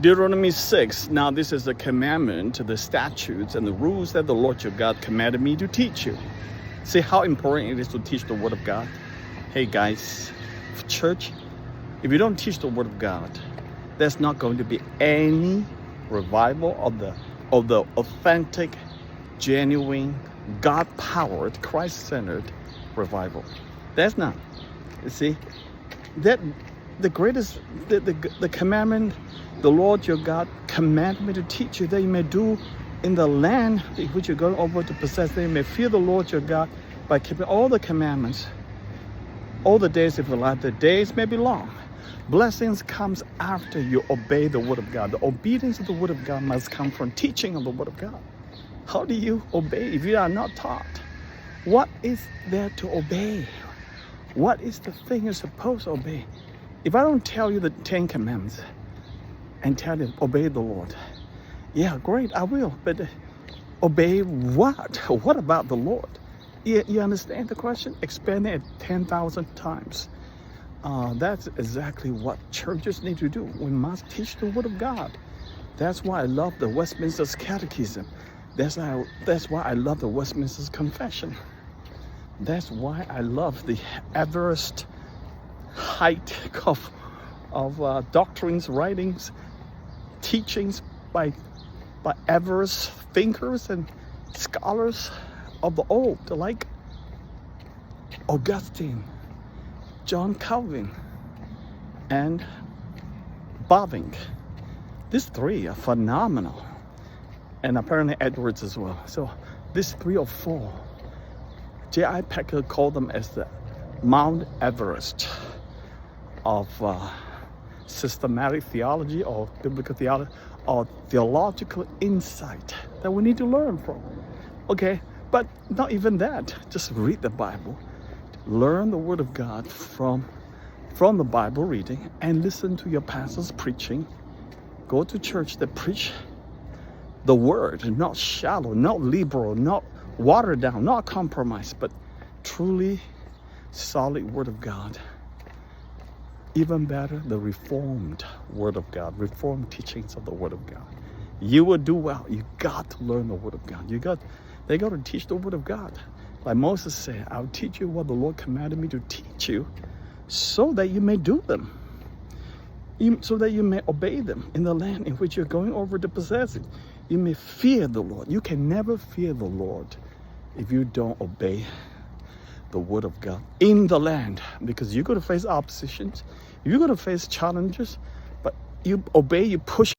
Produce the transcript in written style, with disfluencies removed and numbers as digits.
Deuteronomy 6. Now this is the commandment, the statutes, and the rules that the Lord your God commanded me to teach you. See how important it is to teach the Word of God? Hey guys, church, if you don't teach the Word of God, there's not going to be any revival of the authentic, genuine, God-powered, Christ-centered revival. There's none. You see, that the greatest, the commandment, the Lord your God commanded me to teach you that you may do in the land which you're going over to possess, that you may fear the Lord your God by keeping all the commandments, all the days of your life. The days may be long. Blessings comes after you obey the Word of God. The obedience of the Word of God must come from teaching of the Word of God. How do you obey if you are not taught? What is there to obey? What is the thing you're supposed to obey? If I don't tell you the 10 commandments and tell you obey the Lord, yeah, great, I will. But obey what? What about the Lord? You understand the question? Expand it 10,000 times. That's exactly what churches need to do. We must teach the Word of God. That's why I love the Westminster Catechism. That's why I love the Westminster Confession. That's why I love the Everest height of doctrines, writings, teachings by Everest thinkers and scholars of the old, like Augustine, John Calvin, and Bavinck. These three are phenomenal, and apparently Edwards as well. So these 3 or 4, J.I. Packer called them as the Mount Everest of systematic theology or biblical theology or theological insight that we need to learn from. Okay, but not even that. Just read the Bible, learn the Word of God from the Bible reading, and listen to your pastors preaching. Go to church that preach the Word, not shallow, not liberal, not watered down, not compromised, but truly solid Word of God. Even better, the reformed Word of God, reformed teachings of the Word of God. You will do well. You got to learn the Word of God. They got to teach the Word of God. Like Moses said, I'll teach you what the Lord commanded me to teach you, so that you may do them, so that you may obey them in the land in which you're going over to possess it. You may fear the Lord. You can never fear the Lord if you don't obey the Word of God in the land, because you're going to face oppositions, you're going to face challenges, but you obey, you push